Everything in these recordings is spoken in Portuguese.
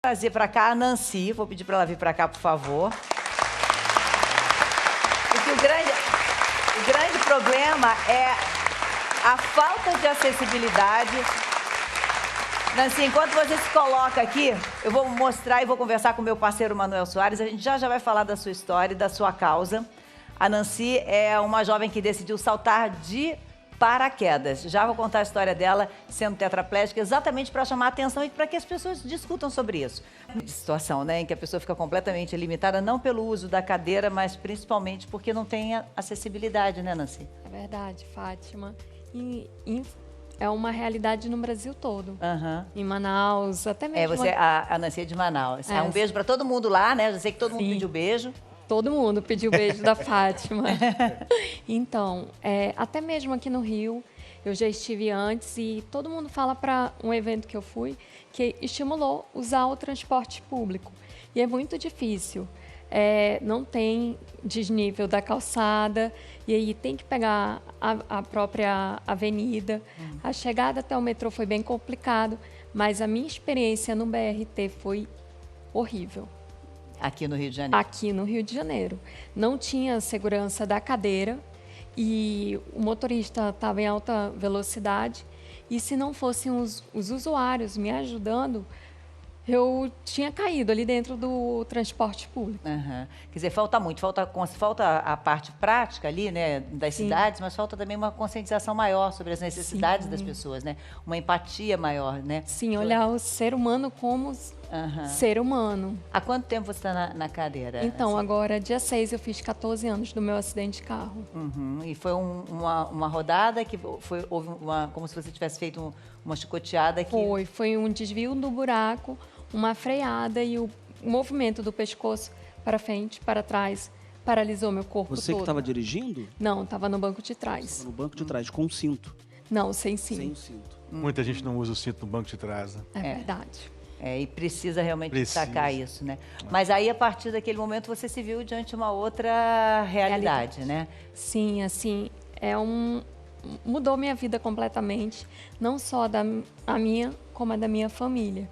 Trazer para cá a Nancy, vou pedir para ela vir para cá, por favor. Porque o grande problema é a falta de acessibilidade. Nancy, enquanto você se coloca aqui, eu vou mostrar e vou conversar com o meu parceiro Manuel Soares. A gente já vai falar da sua história e da sua causa. A Nancy é uma jovem que decidiu saltar de paraquedas. Já vou contar a história dela sendo tetraplégica, exatamente para chamar a atenção e para que as pessoas discutam sobre isso. De situação, né, em que a pessoa fica completamente limitada, não pelo uso da cadeira, mas principalmente porque não tem acessibilidade, né, Nancy? É verdade, Fátima. E é uma realidade no Brasil todo. Uhum. Em Manaus, até mesmo... A Nancy é de Manaus. Um beijo para todo mundo lá, né? Eu sei que todo mundo pediu beijo. Todo mundo pediu beijo da Fátima. Então, até mesmo aqui no Rio, eu já estive antes e todo mundo fala para um evento que eu fui que estimulou usar o transporte público. E é muito difícil. Não tem desnível da calçada e aí tem que pegar a própria avenida. A chegada até o metrô foi bem complicado, mas a minha experiência no BRT foi horrível. Aqui no Rio de Janeiro? Aqui no Rio de Janeiro. Não tinha segurança da cadeira e o motorista estava em alta velocidade e se não fossem os usuários me ajudando, eu tinha caído ali dentro do transporte público. Uhum. Quer dizer, falta muito, falta a parte prática ali, né, das cidades, mas falta também uma conscientização maior sobre as necessidades das pessoas, né? Uma empatia maior, né? Sim, olhar o ser humano como ser humano. Há quanto tempo você está na cadeira? Então, agora, dia 6, eu fiz 14 anos do meu acidente de carro. Uhum. E foi uma rodada que houve como se você tivesse feito uma chicoteada? Foi um desvio do buraco, uma freada e o movimento do pescoço para frente, para trás, paralisou meu corpo todo. Você que estava dirigindo? Não, estava no banco de trás. Estava no banco de trás, com cinto? Não, sem cinto. Sem cinto. Muita gente não usa o cinto no banco de trás, né? É verdade. E precisa realmente destacar isso, né? Mas aí, a partir daquele momento, você se viu diante de uma outra realidade, né? Sim, assim, mudou minha vida completamente, não só a minha, como a da minha família.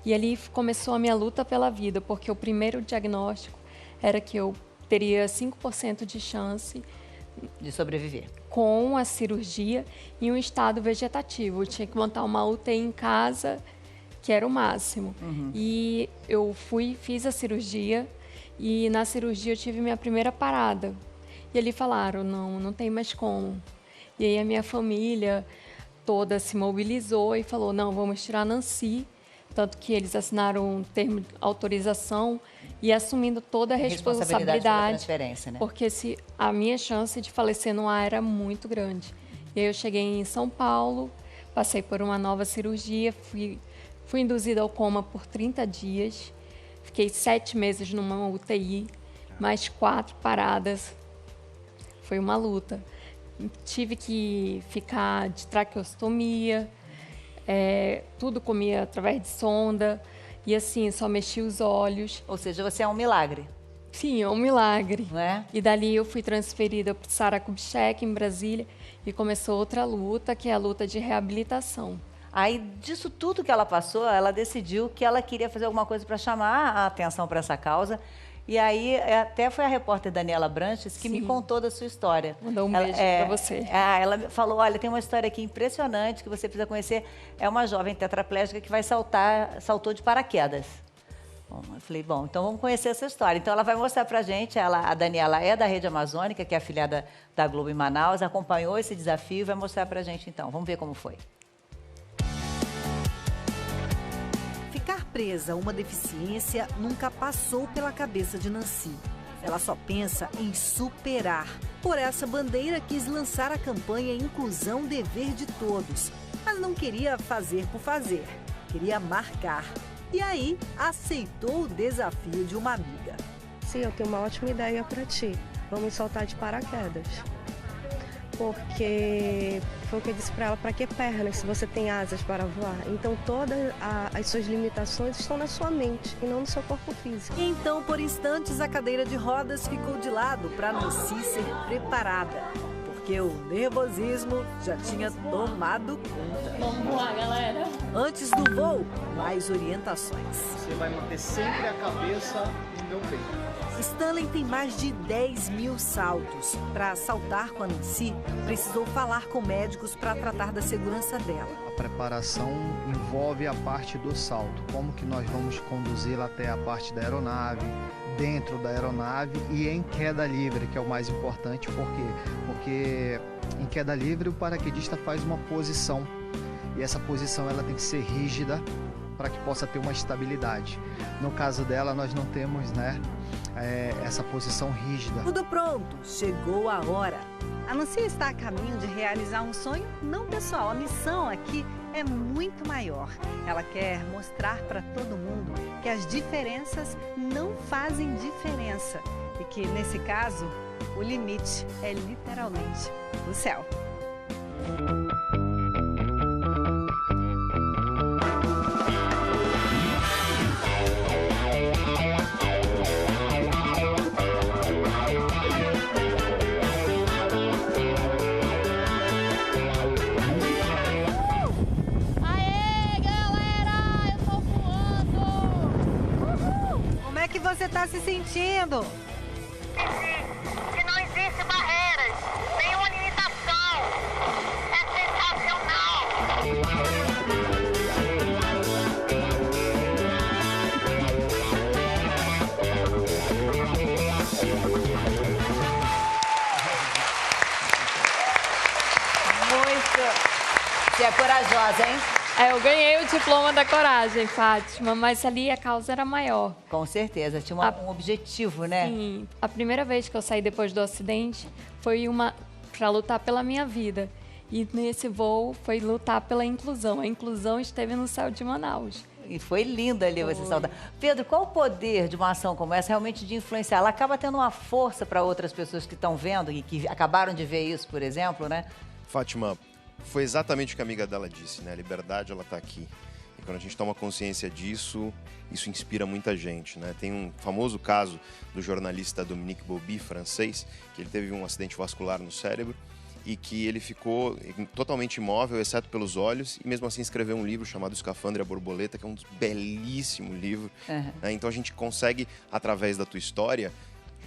E ali começou a minha luta pela vida, porque o primeiro diagnóstico era que eu teria 5% de chance de sobreviver com a cirurgia em um estado vegetativo. Eu tinha que montar uma UTI em casa, que era o máximo. E eu fiz a cirurgia e na cirurgia eu tive minha primeira parada. E ali falaram, não tem mais como. E aí a minha família toda se mobilizou e falou, não, vamos tirar a Nancy. Tanto que eles assinaram um termo de autorização e assumindo toda a responsabilidade pela transferência, né? Porque a minha chance de falecer no ar era muito grande. E aí eu cheguei em São Paulo, passei por uma nova cirurgia, fui induzida ao coma por 30 dias, fiquei 7 meses numa UTI, mais 4 paradas. Foi uma luta. Tive que ficar de traqueostomia, tudo comia através de sonda e assim, só mexia os olhos. Ou seja, você é um milagre. Sim, é um milagre. Não é? E dali eu fui transferida para Sara Kubitschek, em Brasília, e começou outra luta, que é a luta de reabilitação. Aí, disso tudo que ela passou, ela decidiu que ela queria fazer alguma coisa para chamar a atenção para essa causa. E aí, até foi a repórter Daniela Branches que me contou da sua história. Mandou um beijo para você. Ela falou, olha, tem uma história aqui impressionante que você precisa conhecer. É uma jovem tetraplégica que saltou de paraquedas. Bom, eu falei, então vamos conhecer essa história. Então, ela vai mostrar pra gente, a Daniela é da Rede Amazônica, que é afiliada da Globo em Manaus, acompanhou esse desafio e vai mostrar pra gente, então. Vamos ver como foi. Ficar presa a uma deficiência nunca passou pela cabeça de Nancy. Ela só pensa em superar. Por essa bandeira, quis lançar a campanha Inclusão Dever de Todos. Mas não queria fazer por fazer, queria marcar. E aí, aceitou o desafio de uma amiga. Sim, eu tenho uma ótima ideia para ti. Vamos saltar de paraquedas. Porque foi o que eu disse para ela, para que pernas se você tem asas para voar? Então todas as suas limitações estão na sua mente e não no seu corpo físico. Então, por instantes, a cadeira de rodas ficou de lado para Nancy ser preparada. Porque o nervosismo já tinha tomado conta. Vamos voar, galera! Antes do voo, mais orientações. Você vai manter sempre a cabeça no meu peito. Stanley tem mais de 10 mil saltos. Para saltar com a Nancy, precisou falar com médicos para tratar da segurança dela. A preparação envolve a parte do salto. Como que nós vamos conduzi-la até a parte da aeronave, dentro da aeronave e em queda livre, que é o mais importante. Por quê? Porque em queda livre o paraquedista faz uma posição. E essa posição ela tem que ser rígida para que possa ter uma estabilidade. No caso dela, nós não temos, essa posição rígida. Tudo pronto, chegou a hora. A Nancy está a caminho de realizar um sonho não pessoal. A missão aqui é muito maior. Ela quer mostrar para todo mundo que as diferenças não fazem diferença. E que, nesse caso, o limite é literalmente o céu. Como é que você está se sentindo? Que não existe barreiras, nenhuma limitação. É sensacional. Você é corajosa, hein? Eu ganhei o diploma da coragem, Fátima, mas ali a causa era maior. Com certeza, tinha um objetivo, né? Sim, a primeira vez que eu saí depois do acidente foi para lutar pela minha vida. E nesse voo foi lutar pela inclusão. A inclusão esteve no céu de Manaus. E foi linda ali você saltar. Pedro, qual o poder de uma ação como essa realmente de influenciar? Ela acaba tendo uma força para outras pessoas que estão vendo e que acabaram de ver isso, por exemplo, né? Fátima, foi exatamente o que a amiga dela disse, né? A liberdade, ela tá aqui. E quando a gente toma consciência disso, isso inspira muita gente, né? Tem um famoso caso do jornalista Dominique Bauby, francês, que ele teve um acidente vascular no cérebro e que ele ficou totalmente imóvel, exceto pelos olhos, e mesmo assim escreveu um livro chamado Escafandre e a Borboleta, que é um belíssimo livro. Né? Então a gente consegue, através da tua história,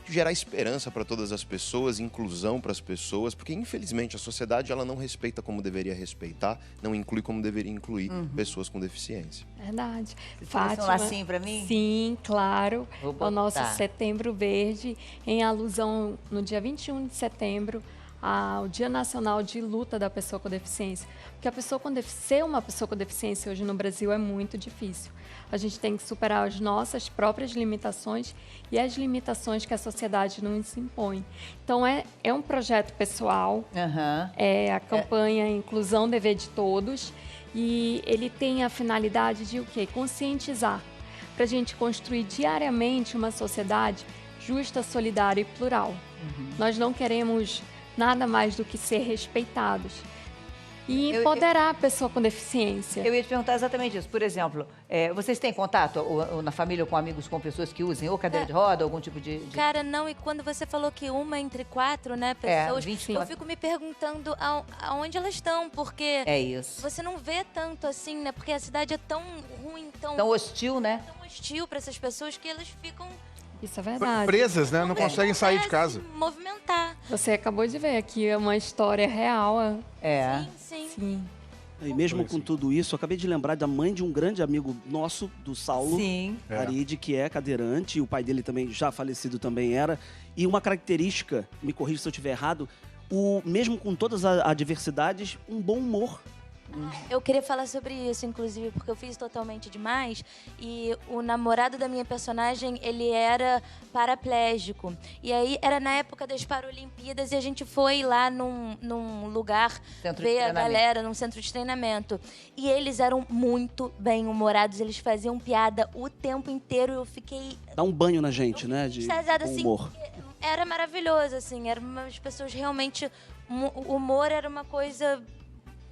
gerar esperança para todas as pessoas, inclusão para as pessoas, porque infelizmente a sociedade ela não respeita como deveria respeitar, não inclui como deveria incluir pessoas com deficiência. Verdade. Você Fátima, trouxe um lacinho para mim? Sim, claro. Vou É o nosso botar. Setembro Verde, em alusão no dia 21 de setembro, ao Dia Nacional de Luta da Pessoa com Deficiência. Porque ser uma pessoa com deficiência hoje no Brasil é muito difícil. A gente tem que superar as nossas próprias limitações e as limitações que a sociedade nos impõe. Então, é um projeto pessoal, é a campanha Inclusão Dever de Todos, e ele tem a finalidade de o quê? Conscientizar, para a gente construir diariamente uma sociedade justa, solidária e plural. Nós não queremos nada mais do que ser respeitados e empoderar a pessoa com deficiência. Eu ia te perguntar exatamente isso. Por exemplo, vocês têm contato ou na família ou com amigos, com pessoas que usem ou cadeira de roda, ou algum tipo de... Cara, não, e quando você falou que uma entre 4, né, pessoas, 25. eu fico me perguntando aonde elas estão, porque É isso. você não vê tanto assim, né, porque a cidade é tão ruim, Tão hostil, né? tão hostil para essas pessoas que elas ficam Isso é verdade. Presas, né? Não conseguem sair de casa. movimentar. Você acabou de ver aqui uma história real. Sim. Sim. E mesmo com tudo isso, eu acabei de lembrar da mãe de um grande amigo nosso, do Saulo, Sim. Aride, que é cadeirante, e o pai dele também, já falecido, também era. E uma característica, me corrija se eu estiver errado, mesmo com todas as adversidades, um bom humor. Eu queria falar sobre isso, inclusive, porque eu fiz Totalmente Demais e o namorado da minha personagem, ele era paraplégico. E aí era na época das Paralimpíadas e a gente foi lá num lugar Centro de ver a treinamento. galera num centro de treinamento. E eles eram muito bem-humorados, eles faziam piada o tempo inteiro. Eu fiquei Dá um banho na gente, né? De extasiada, bom assim, humor. era maravilhoso, assim, eram umas pessoas realmente... O humor era uma coisa...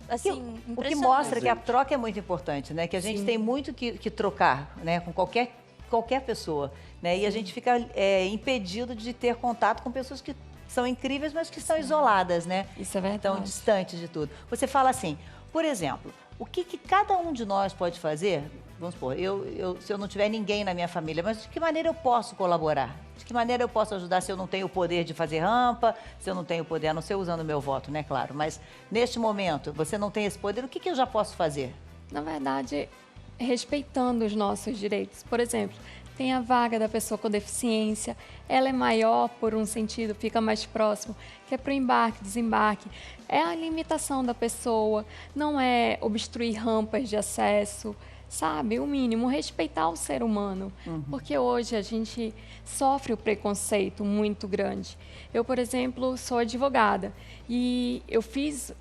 Assim, O que impressionante. mostra que a troca é muito importante, né? Que a gente tem muito que trocar, né? Com qualquer pessoa, né? E a gente fica impedido de ter contato com pessoas que são incríveis, mas que estão isoladas, né? Isso é verdade. Estão distantes de tudo. Você fala assim, por exemplo, O que cada um de nós pode fazer? Vamos supor, se eu não tiver ninguém na minha família, mas de que maneira eu posso colaborar? De que maneira eu posso ajudar se eu não tenho o poder de fazer rampa, se eu não tenho o poder, a não ser usando o meu voto, né, claro. Mas, neste momento, você não tem esse poder, o que eu já posso fazer? Na verdade, respeitando os nossos direitos. Por exemplo, tem a vaga da pessoa com deficiência, ela é maior por um sentido, fica mais próximo, que é para o embarque, desembarque. É a limitação da pessoa, não é obstruir rampas de acesso, sabe? O mínimo, respeitar o ser humano. Porque hoje a gente sofre o preconceito muito grande. Eu, por exemplo, sou advogada e eu fiz...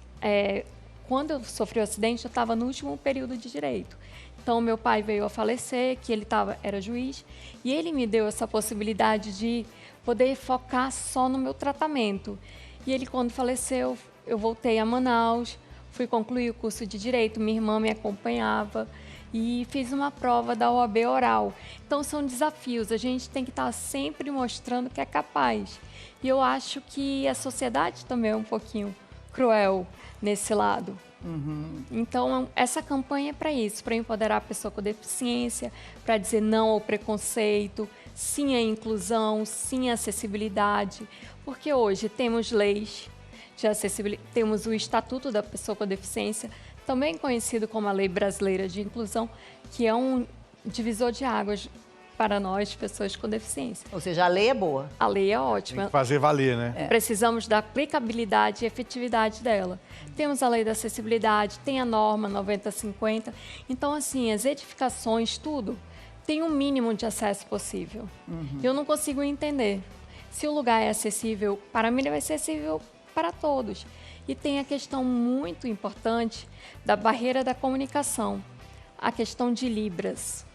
quando eu sofri o acidente, eu estava no último período de direito. Então, meu pai veio a falecer, que ele era juiz, e ele me deu essa possibilidade de poder focar só no meu tratamento. E ele, quando faleceu, eu voltei a Manaus, fui concluir o curso de Direito, minha irmã me acompanhava e fiz uma prova da OAB oral. Então, são desafios, a gente tem que estar sempre mostrando que é capaz. E eu acho que a sociedade também é um pouquinho cruel nesse lado. Então, essa campanha é para isso, para empoderar a pessoa com deficiência, para dizer não ao preconceito, sim à inclusão, sim à acessibilidade, porque hoje temos leis de acessibilidade, temos o Estatuto da Pessoa com Deficiência, também conhecido como a Lei Brasileira de Inclusão, que é um divisor de águas para nós, pessoas com deficiência. Ou seja, a lei é boa. A lei é ótima. Tem que fazer valer, né? Precisamos da aplicabilidade e efetividade dela. Temos a lei da acessibilidade, tem a norma 9050. Então, assim, as edificações, tudo, tem um mínimo de acesso possível. Eu não consigo entender. Se o lugar é acessível, para mim ele vai ser acessível para todos. E tem a questão muito importante da barreira da comunicação, a questão de Libras.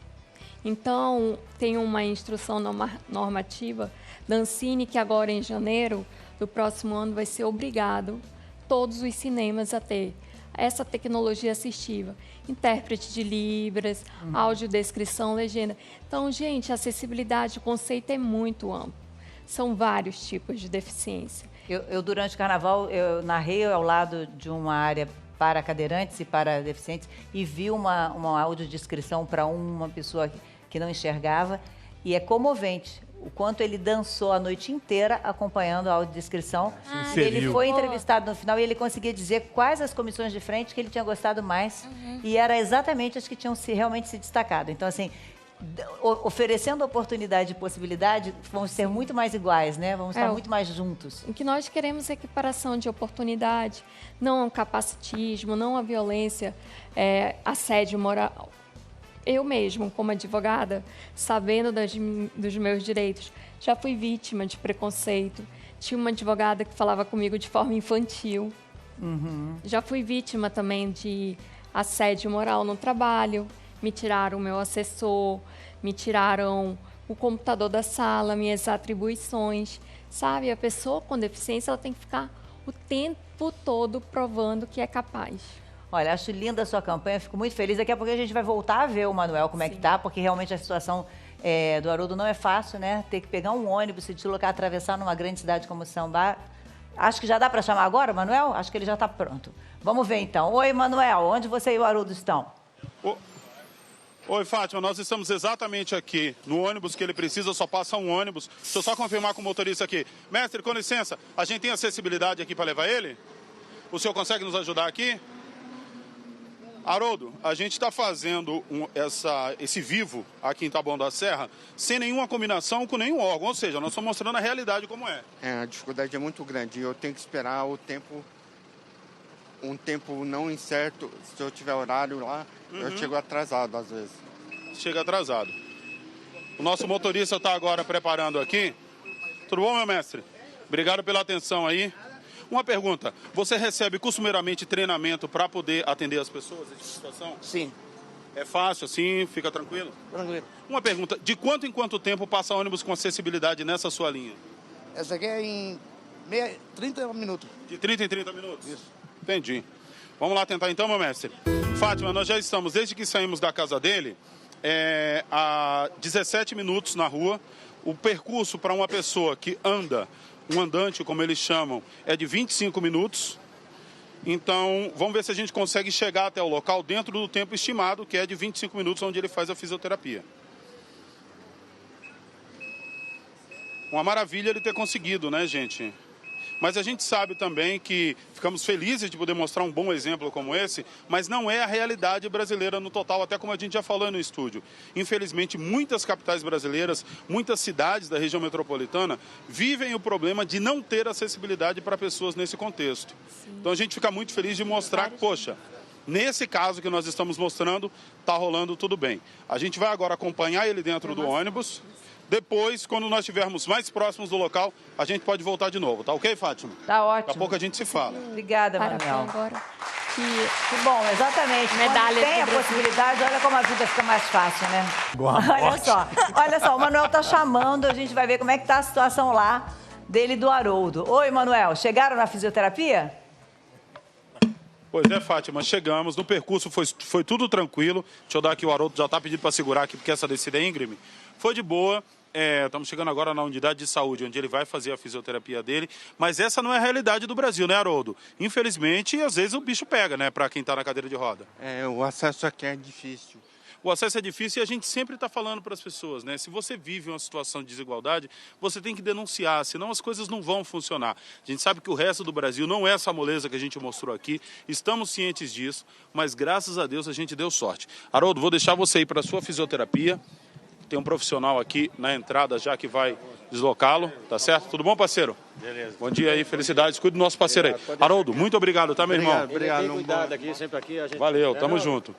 Então, tem uma instrução normativa da Ancine que agora em janeiro do próximo ano vai ser obrigado todos os cinemas a ter essa tecnologia assistiva, intérprete de Libras, audiodescrição, legenda. Então, gente, a acessibilidade, o conceito é muito amplo. São vários tipos de deficiência. Eu durante o carnaval, eu narrei ao lado de uma área para cadeirantes e para deficientes e vi uma audiodescrição para uma pessoa que não enxergava, e é comovente o quanto ele dançou a noite inteira acompanhando a audiodescrição. Ele foi entrevistado no final e ele conseguia dizer quais as comissões de frente que ele tinha gostado mais, e era exatamente as que tinham realmente se destacado. Então, assim, oferecendo oportunidade e possibilidade, vamos ser muito mais iguais, né? Vamos estar muito mais juntos. O que nós queremos é equiparação de oportunidade, não o capacitismo, não a violência, assédio moral. Eu mesmo, como advogada, sabendo dos meus direitos, já fui vítima de preconceito. Tinha uma advogada que falava comigo de forma infantil. Já fui vítima também de assédio moral no trabalho. Me tiraram o meu assessor, me tiraram o computador da sala, minhas atribuições. Sabe, a pessoa com deficiência ela tem que ficar o tempo todo provando que é capaz. Olha, acho linda a sua campanha, fico muito feliz. Daqui a pouco a gente vai voltar a ver o Manuel como é que tá, porque realmente a situação do Haroldo não é fácil, né? Ter que pegar um ônibus, se deslocar, atravessar numa grande cidade como Sambá. Acho que já dá para chamar agora, Manuel? Acho que ele já está pronto. Vamos ver então. Oi, Manuel, onde você e o Haroldo estão? Oi, Fátima, nós estamos exatamente aqui no ônibus que ele precisa, só passa um ônibus. Deixa eu só confirmar com o motorista aqui. Mestre, com licença, a gente tem acessibilidade aqui para levar ele? O senhor consegue nos ajudar aqui? Haroldo, a gente está fazendo esse vivo aqui em Taboão da Serra sem nenhuma combinação com nenhum órgão, ou seja, nós estamos mostrando a realidade como é. A dificuldade é muito grande, eu tenho que esperar um tempo não incerto. Se eu tiver horário lá, eu chego atrasado às vezes. Chega atrasado. O nosso motorista está agora preparando aqui. Tudo bom, meu mestre? Obrigado pela atenção aí. Uma pergunta, você recebe costumeiramente treinamento para poder atender as pessoas nessa situação? Sim. É fácil assim, fica tranquilo? Tranquilo. Uma pergunta, de quanto em quanto tempo passa ônibus com acessibilidade nessa sua linha? Essa aqui é em 30 minutos. De 30 em 30 minutos? Isso. Entendi. Vamos lá tentar então, meu mestre. Fátima, nós já estamos, desde que saímos da casa dele, há 17 minutos na rua. O percurso para uma pessoa que anda, um andante, como eles chamam, é de 25 minutos. Então, vamos ver se a gente consegue chegar até o local dentro do tempo estimado, que é de 25 minutos, onde ele faz a fisioterapia. Uma maravilha ele ter conseguido, né, gente? Mas a gente sabe também que ficamos felizes de poder mostrar um bom exemplo como esse, mas não é a realidade brasileira no total, até como a gente já falou no estúdio. Infelizmente, muitas capitais brasileiras, muitas cidades da região metropolitana vivem o problema de não ter acessibilidade para pessoas nesse contexto. Sim. Então a gente fica muito feliz de mostrar que, poxa, nesse caso que nós estamos mostrando, está rolando tudo bem. A gente vai agora acompanhar ele dentro do ônibus. Depois, quando nós estivermos mais próximos do local, a gente pode voltar de novo. Tá ok, Fátima? Tá ótimo. Daqui a pouco a gente se fala. Obrigada, Manuel. Agora. Que bom, exatamente. Medalha Quando tem a do Brasil. possibilidade, olha como a vida fica mais fácil, né? Igual a Olha só, o Manuel tá chamando, a gente vai ver como é que tá a situação lá dele e do Haroldo. Oi, Manuel, chegaram na fisioterapia? Pois é, Fátima, chegamos. No percurso foi tudo tranquilo. Deixa eu dar aqui, o Haroldo já está pedindo para segurar aqui, porque essa descida é íngreme. Foi de boa. Estamos chegando agora na unidade de saúde, onde ele vai fazer a fisioterapia dele. Mas essa não é a realidade do Brasil, né, Haroldo? Infelizmente, às vezes o bicho pega, né, para quem está na cadeira de roda. O acesso aqui é difícil. O acesso é difícil e a gente sempre está falando para as pessoas, né? Se você vive uma situação de desigualdade, você tem que denunciar, senão as coisas não vão funcionar. A gente sabe que o resto do Brasil não é essa moleza que a gente mostrou aqui, estamos cientes disso, mas graças a Deus a gente deu sorte. Haroldo, vou deixar você ir para a sua fisioterapia. Tem um profissional aqui na entrada já que vai deslocá-lo, tá certo? Tudo bom, parceiro? Beleza. Bom dia aí, felicidades. Cuide do nosso parceiro aí. Haroldo, muito obrigado, tá, meu irmão? Obrigado. Cuidado aqui, sempre aqui. A gente... Valeu, tamo junto.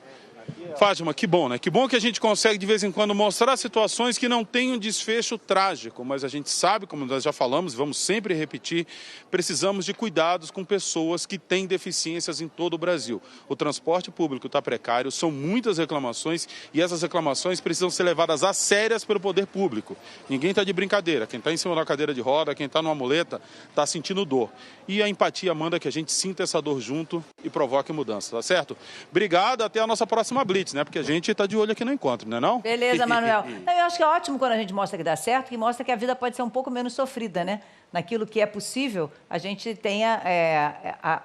Fátima, que bom, né? Que bom que a gente consegue de vez em quando mostrar situações que não têm um desfecho trágico, mas a gente sabe, como nós já falamos, vamos sempre repetir, precisamos de cuidados com pessoas que têm deficiências em todo o Brasil. O transporte público está precário, são muitas reclamações e essas reclamações precisam ser levadas a sérias pelo poder público. Ninguém está de brincadeira, quem está em cima da cadeira de roda, quem está numa muleta, está sentindo dor. E a empatia manda que a gente sinta essa dor junto e provoque mudança, tá certo? Obrigado, até a nossa próxima Blitz, né? Porque a gente está de olho aqui no encontro, né não? Beleza, Manuel. Eu acho que é ótimo quando a gente mostra que dá certo, que mostra que a vida pode ser um pouco menos sofrida, né? Naquilo que é possível, a gente tenha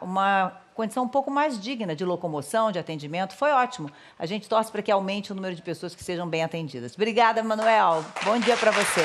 uma condição um pouco mais digna de locomoção, de atendimento. Foi ótimo. A gente torce para que aumente o número de pessoas que sejam bem atendidas. Obrigada, Manuel. Bom dia para você.